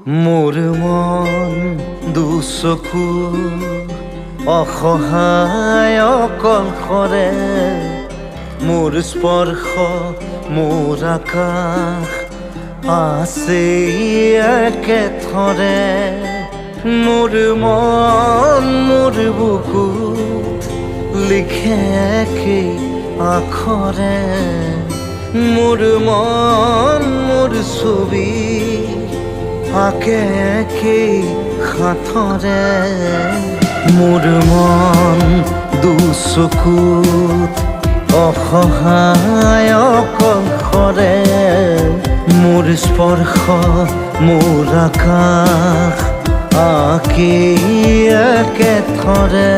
মোৰ মন দুচকু অসহায় অকলশৰে, মোৰ স্পৰ্শ মোৰ আকাশ আছে একেথৰে। মোৰ মন মোৰ বুকুত লিখে একেই আখৰে, মোৰ মন মোৰ ছবি আঁকে একেই সাঁথৰে। মোৰ মন দুচকুত অসহায় অকলশৰে, মোৰ স্পৰ্শ মোৰ আকাশ আঁকি একেথৰে।